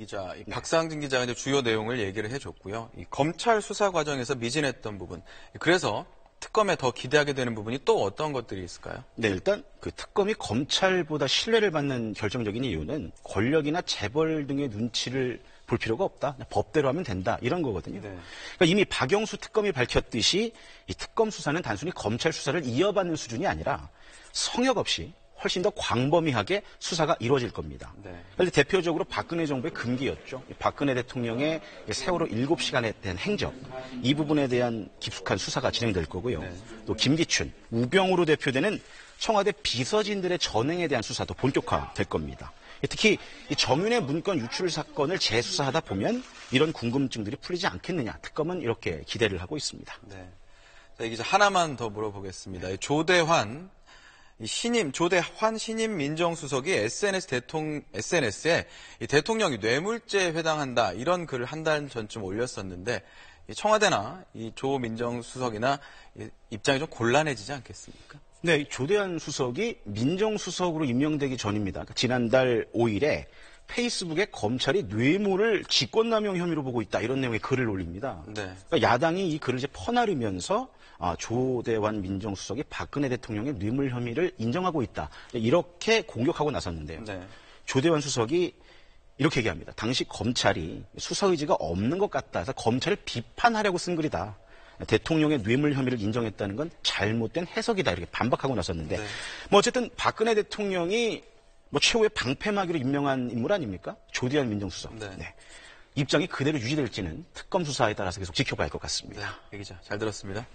기자, 박상진 기자가 이제 주요 내용을 얘기를 해줬고요. 이 검찰 수사 과정에서 미진했던 부분, 그래서 특검에 더 기대하게 되는 부분이 또 어떤 것들이 있을까요? 네, 일단 그 특검이 검찰보다 신뢰를 받는 결정적인 이유는 권력이나 재벌 등의 눈치를 볼 필요가 없다. 법대로 하면 된다. 이런 거거든요. 네. 그러니까 이미 박영수 특검이 밝혔듯이 이 특검 수사는 단순히 검찰 수사를 이어받는 수준이 아니라 성역 없이 훨씬 더 광범위하게 수사가 이루어질 겁니다. 네. 그런데 대표적으로 박근혜 정부의 금기였죠. 박근혜 대통령의 세월호 7시간에 대한 행적, 이 부분에 대한 깊숙한 수사가 진행될 거고요. 네. 또 김기춘, 우병우로 대표되는 청와대 비서진들의 전횡에 대한 수사도 본격화될 겁니다. 특히 이 정윤회 문건 유출 사건을 재수사하다 보면 이런 궁금증들이 풀리지 않겠느냐. 특검은 이렇게 기대를 하고 있습니다. 네. 자, 이 기자 하나만 더 물어보겠습니다. 조대환 신임 민정수석이 SNS에 이 대통령이 뇌물죄에 해당한다 이런 글을 한 달 전쯤 올렸었는데 이 청와대나 이 조 민정수석이나 입장이 좀 곤란해지지 않겠습니까? 네, 조대환 수석이 민정수석으로 임명되기 전입니다. 그러니까 지난달 5일에 페이스북에 검찰이 뇌물을 직권남용 혐의로 보고 있다 이런 내용의 글을 올립니다. 네. 그러니까 야당이 이 글을 이제 퍼나르면서 조대환 민정수석이 박근혜 대통령의 뇌물 혐의를 인정하고 있다 이렇게 공격하고 나섰는데요. 네. 조대환 수석이 이렇게 얘기합니다. 당시 검찰이 수사 의지가 없는 것 같다 해서 검찰을 비판하려고 쓴 글이다. 대통령의 뇌물 혐의를 인정했다는 건 잘못된 해석이다 이렇게 반박하고 나섰는데 네. 뭐 어쨌든 박근혜 대통령이 뭐 최후의 방패막이로 임명한 인물 아닙니까? 조대환 민정수석. 네. 네. 입장이 그대로 유지될지는 특검 수사에 따라서 계속 지켜봐야 할 것 같습니다. 네. 이 기자 잘 들었습니다.